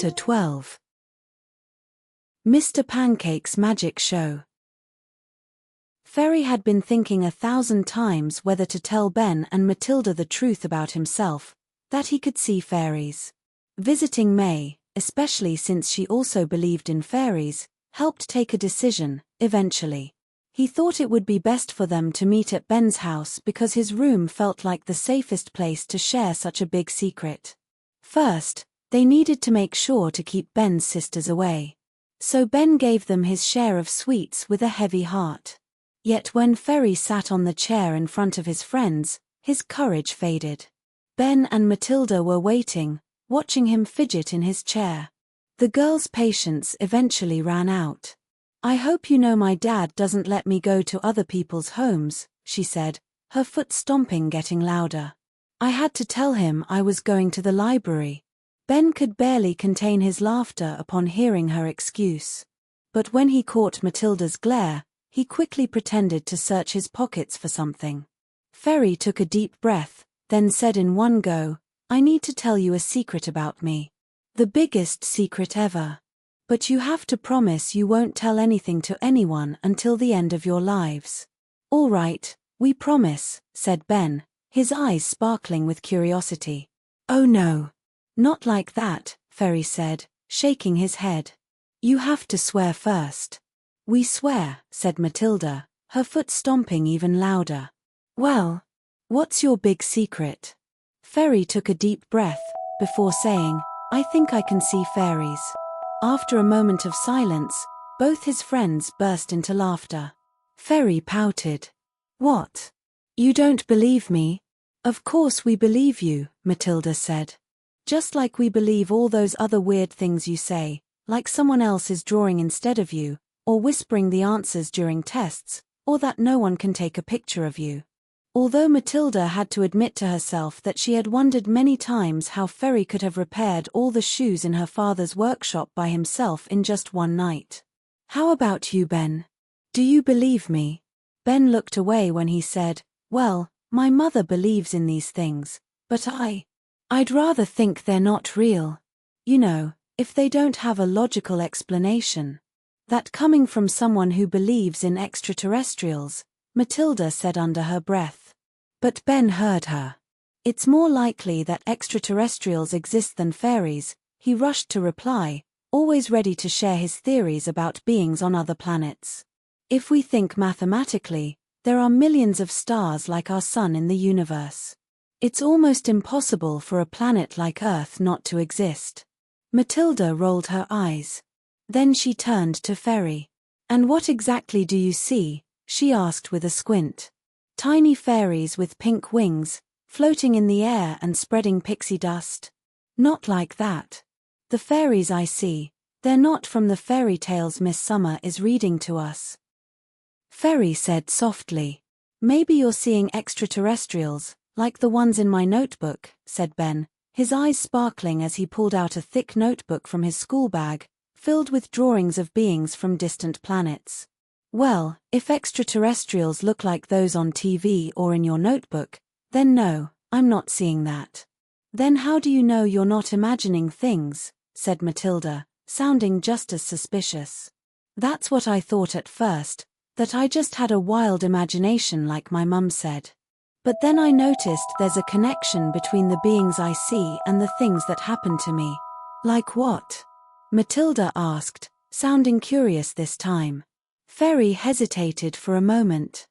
Chapter 12. Mr. Pancake's Magic Show. Ferry had been thinking 1,000 times whether to tell Ben and Matilda the truth about himself, that he could see fairies. Visiting May, especially since she also believed in fairies, helped take a decision, eventually. He thought it would be best for them to meet at Ben's house because his room felt like the safest place to share such a big secret. First, they needed to make sure to keep Ben's sisters away. So Ben gave them his share of sweets with a heavy heart. Yet when Ferry sat on the chair in front of his friends, his courage faded. Ben and Matilda were waiting, watching him fidget in his chair. The girl's patience eventually ran out. "I hope you know my dad doesn't let me go to other people's homes," she said, her foot stomping getting louder. "I had to tell him I was going to the library." Ben could barely contain his laughter upon hearing her excuse. But when he caught Matilda's glare, he quickly pretended to search his pockets for something. Ferry took a deep breath, then said in one go, "I need to tell you a secret about me. The biggest secret ever. But you have to promise you won't tell anything to anyone until the end of your lives." "All right, we promise," said Ben, his eyes sparkling with curiosity. "Oh no. Not like that," Ferry said, shaking his head. "You have to swear first." "We swear," said Matilda, her foot stomping even louder. "Well, what's your big secret?" Ferry took a deep breath, before saying, "I think I can see fairies." After a moment of silence, both his friends burst into laughter. Ferry pouted. "What? You don't believe me?" "Of course we believe you," Matilda said. "Just like we believe all those other weird things you say, like someone else is drawing instead of you, or whispering the answers during tests, or that no one can take a picture of you." Although Matilda had to admit to herself that she had wondered many times how Ferry could have repaired all the shoes in her father's workshop by himself in just one night. "How about you, Ben? Do you believe me?" Ben looked away when he said, "Well, my mother believes in these things, but I'd rather think they're not real. You know, if they don't have a logical explanation." "That coming from someone who believes in extraterrestrials," Matilda said under her breath. But Ben heard her. "It's more likely that extraterrestrials exist than fairies," he rushed to reply, always ready to share his theories about beings on other planets. "If we think mathematically, there are millions of stars like our sun in the universe. It's almost impossible for a planet like Earth not to exist." Matilda rolled her eyes. Then she turned to Ferry. "And what exactly do you see?" she asked with a squint. "Tiny fairies with pink wings, floating in the air and spreading pixie dust?" "Not like that. The fairies I see, they're not from the fairy tales Miss Summer is reading to us." Ferry said softly. "Maybe you're seeing extraterrestrials, like the ones in my notebook," said Ben, his eyes sparkling as he pulled out a thick notebook from his school bag, filled with drawings of beings from distant planets. "Well, if extraterrestrials look like those on TV or in your notebook, then no, I'm not seeing that." "Then how do you know you're not imagining things?" said Matilda, sounding just as suspicious. "That's what I thought at first, that I just had a wild imagination like my mum said. But then I noticed there's a connection between the beings I see and the things that happen to me." "Like what?" Matilda asked, sounding curious this time. Ferry hesitated for a moment.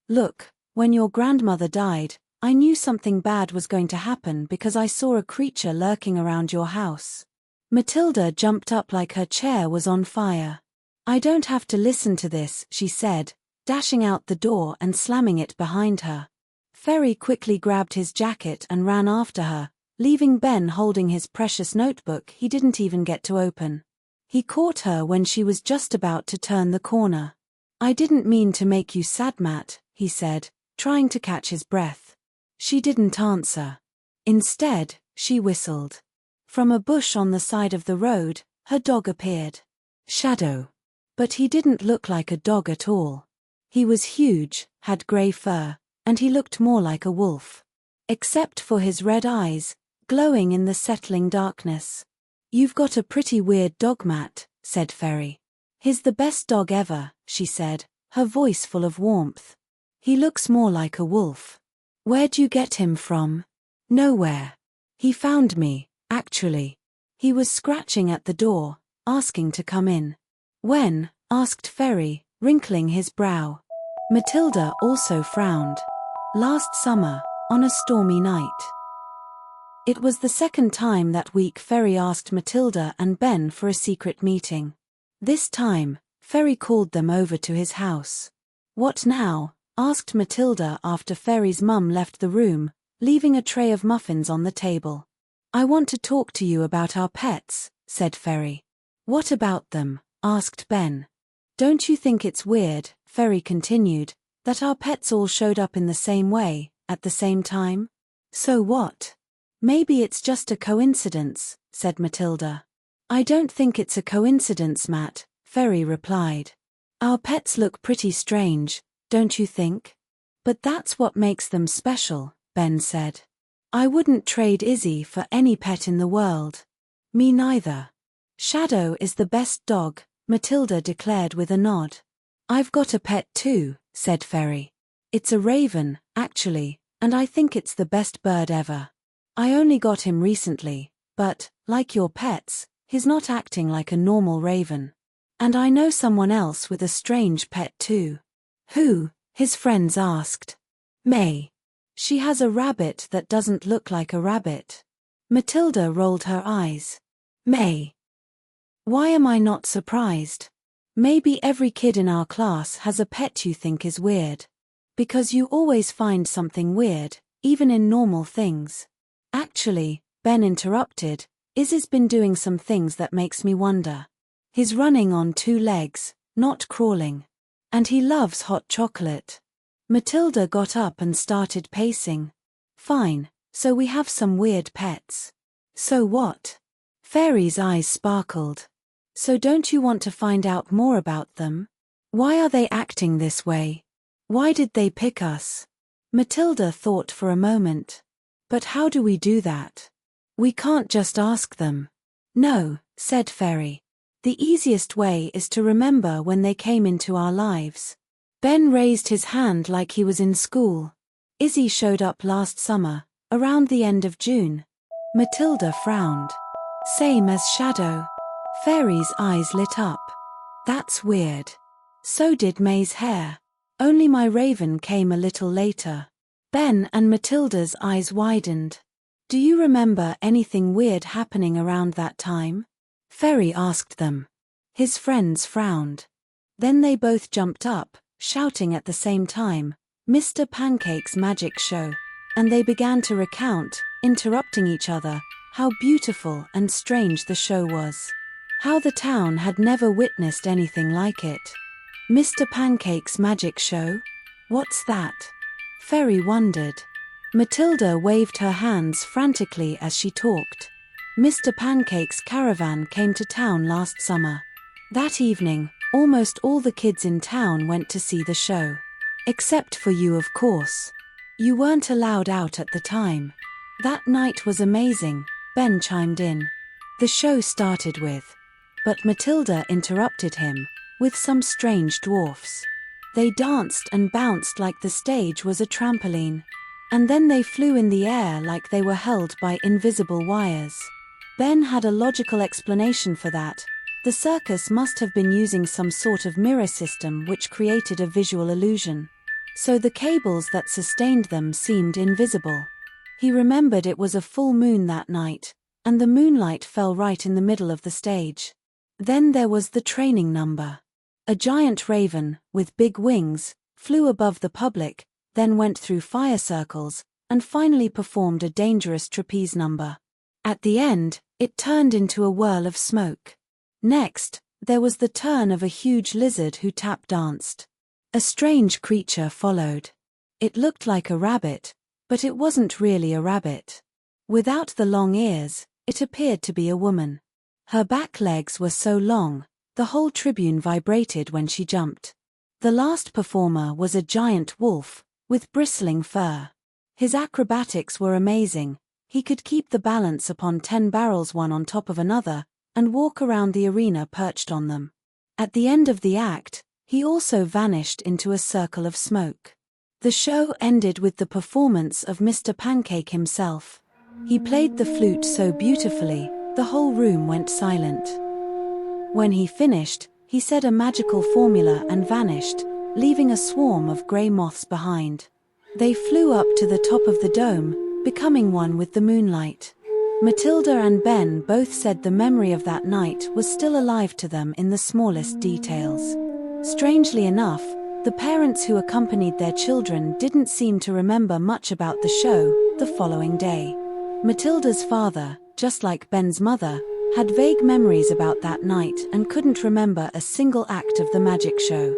"Look, when your grandmother died, I knew something bad was going to happen because I saw a creature lurking around your house." Matilda jumped up like her chair was on fire. "I don't have to listen to this," she said, dashing out the door and slamming it behind her. Ferry quickly grabbed his jacket and ran after her, leaving Ben holding his precious notebook he didn't even get to open. He caught her when she was just about to turn the corner. "I didn't mean to make you sad, Matt," he said, trying to catch his breath. She didn't answer. Instead, she whistled. From a bush on the side of the road, her dog appeared. Shadow. But he didn't look like a dog at all. He was huge, had grey fur, and he looked more like a wolf. Except for his red eyes, glowing in the settling darkness. "You've got a pretty weird dog, Matt," said Ferry. "He's the best dog ever," she said, her voice full of warmth. "He looks more like a wolf." "Where'd you get him from?" "Nowhere. He found me, actually. He was scratching at the door, asking to come in." "When?" asked Ferry, wrinkling his brow. Matilda also frowned. "Last summer, on a stormy night." It was the second time that week Ferry asked Matilda and Ben for a secret meeting. This time, Ferry called them over to his house. "What now?" asked Matilda after Ferry's mum left the room, leaving a tray of muffins on the table. "I want to talk to you about our pets," said Ferry. "What about them?" asked Ben. "Don't you think it's weird," Ferry continued, "that our pets all showed up in the same way, at the same time?" "So what? Maybe it's just a coincidence," said Matilda. "I don't think it's a coincidence, Matt," Ferry replied. "Our pets look pretty strange, don't you think? But that's what makes them special," Ben said. "I wouldn't trade Izzy for any pet in the world." "Me neither." "Shadow is the best dog," Matilda declared with a nod. "I've got a pet too," said Ferry. "It's a raven, actually, and I think it's the best bird ever. I only got him recently, but, like your pets, he's not acting like a normal raven. And I know someone else with a strange pet too." "Who?" his friends asked. "May. She has a rabbit that doesn't look like a rabbit." Matilda rolled her eyes. "May. Why am I not surprised? Maybe every kid in our class has a pet you think is weird. Because you always find something weird, even in normal things." "Actually," Ben interrupted, "Izzy's been doing some things that makes me wonder. He's running on 2 legs, not crawling. And he loves hot chocolate." Matilda got up and started pacing. "Fine, so we have some weird pets. So what?" Fairy's eyes sparkled. "So don't you want to find out more about them? Why are they acting this way? Why did they pick us?" Matilda thought for a moment. "But how do we do that? We can't just ask them." "No," said Ferry. "The easiest way is to remember when they came into our lives." Ben raised his hand like he was in school. "Izzy showed up last summer, around the end of June." Matilda frowned. "Same as Shadow." Fairy's eyes lit up. "That's weird. So did May's hair. Only my raven came a little later." Ben and Matilda's eyes widened. "Do you remember anything weird happening around that time?" Ferry asked them. His friends frowned. Then they both jumped up, shouting at the same time, "Mr. Pancake's magic show," and they began to recount, interrupting each other, how beautiful and strange the show was. How the town had never witnessed anything like it. "Mr. Pancake's magic show? What's that?" Ferry wondered. Matilda waved her hands frantically as she talked. "Mr. Pancake's caravan came to town last summer. That evening, almost all the kids in town went to see the show. Except for you, of course. You weren't allowed out at the time." "That night was amazing," Ben chimed in. "The show started with..." But Matilda interrupted him, "with some strange dwarfs. They danced and bounced like the stage was a trampoline. And then they flew in the air like they were held by invisible wires." Ben had a logical explanation for that. The circus must have been using some sort of mirror system which created a visual illusion. So the cables that sustained them seemed invisible. He remembered it was a full moon that night, and the moonlight fell right in the middle of the stage. Then there was the training number. A giant raven, with big wings, flew above the public, then went through fire circles, and finally performed a dangerous trapeze number. At the end, it turned into a whirl of smoke. Next, there was the turn of a huge lizard who tap danced. A strange creature followed. It looked like a rabbit, but it wasn't really a rabbit. Without the long ears, it appeared to be a woman. Her back legs were so long, the whole tribune vibrated when she jumped. The last performer was a giant wolf, with bristling fur. His acrobatics were amazing. He could keep the balance upon 10 barrels one on top of another, and walk around the arena perched on them. At the end of the act, he also vanished into a circle of smoke. The show ended with the performance of Mr. Pancake himself. He played the flute so beautifully, the whole room went silent. When he finished, he said a magical formula and vanished, leaving a swarm of grey moths behind. They flew up to the top of the dome, becoming one with the moonlight. Matilda and Ben both said the memory of that night was still alive to them in the smallest details. Strangely enough, the parents who accompanied their children didn't seem to remember much about the show the following day. Matilda's father, just like Ben's mother, had vague memories about that night and couldn't remember a single act of the magic show.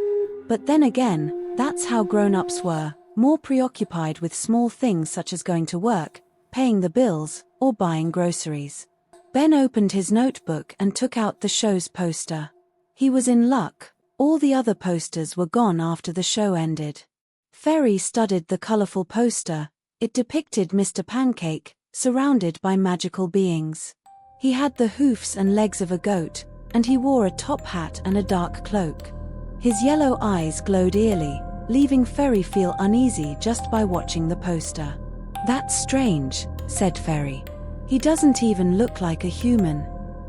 But then again, that's how grown-ups were, more preoccupied with small things such as going to work, paying the bills, or buying groceries. Ben opened his notebook and took out the show's poster. He was in luck. All the other posters were gone after the show ended. Ferry studied the colorful poster. It depicted Mr. Pancake, surrounded by magical beings. He had the hoofs and legs of a goat, and he wore a top hat and a dark cloak. His yellow eyes glowed eerily, leaving Ferry feel uneasy just by watching the poster. "That's strange," said Ferry. "He doesn't even look like a human."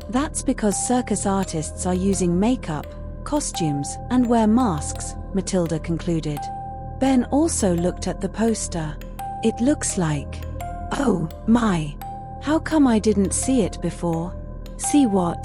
"That's because circus artists are using makeup, costumes, and wear masks," Matilda concluded. Ben also looked at the poster. "It looks like... Oh, my! How come I didn't see it before?" "See what?"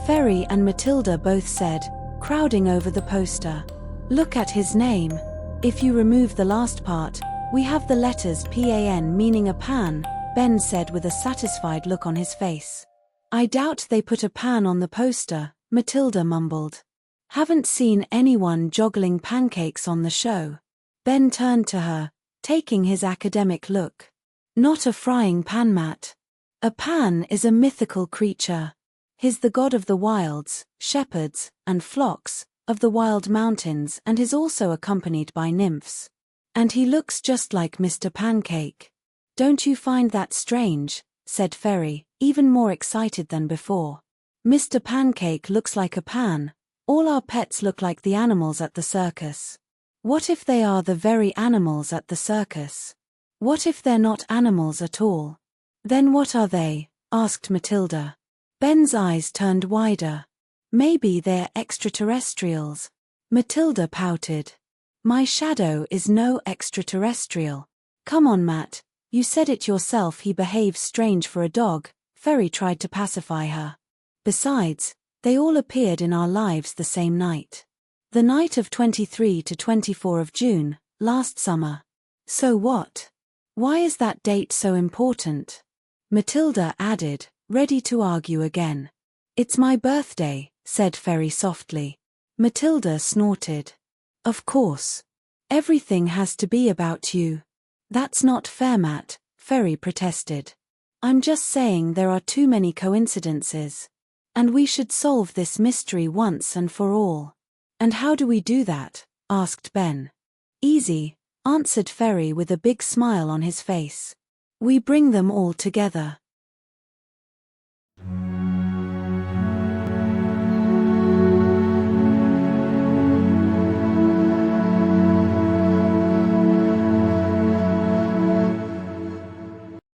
Ferry and Matilda both said, crowding over the poster. "Look at his name. If you remove the last part, we have the letters PAN meaning a pan," Ben said with a satisfied look on his face. "I doubt they put a pan on the poster," Matilda mumbled. "Haven't seen anyone juggling pancakes on the show." Ben turned to her, taking his academic look. "Not a frying pan, Matt. A pan is a mythical creature. He's the god of the wilds, shepherds, and flocks, of the wild mountains, and is also accompanied by nymphs. And he looks just like Mr. Pancake. Don't you find that strange?" said Ferry, even more excited than before. "Mr. Pancake looks like a pan. All our pets look like the animals at the circus. What if they are the very animals at the circus? What if they're not animals at all? Then what are they?" asked Matilda. Ben's eyes turned wider. "Maybe they're extraterrestrials." Matilda pouted. "My shadow is no extraterrestrial." "Come on, Matt, you said it yourself, he behaves strange for a dog," Ferry tried to pacify her. "Besides, they all appeared in our lives the same night. The night of 23 to 24 of June, last summer." "So what? Why is that date so important?" Matilda added, ready to argue again. "It's my birthday," said Ferry softly. Matilda snorted. "Of course. Everything has to be about you." "That's not fair, Matt," Ferry protested. "I'm just saying there are too many coincidences. And we should solve this mystery once and for all." "And how do we do that?" asked Ben. "Easy," answered Ferry with a big smile on his face. "We bring them all together."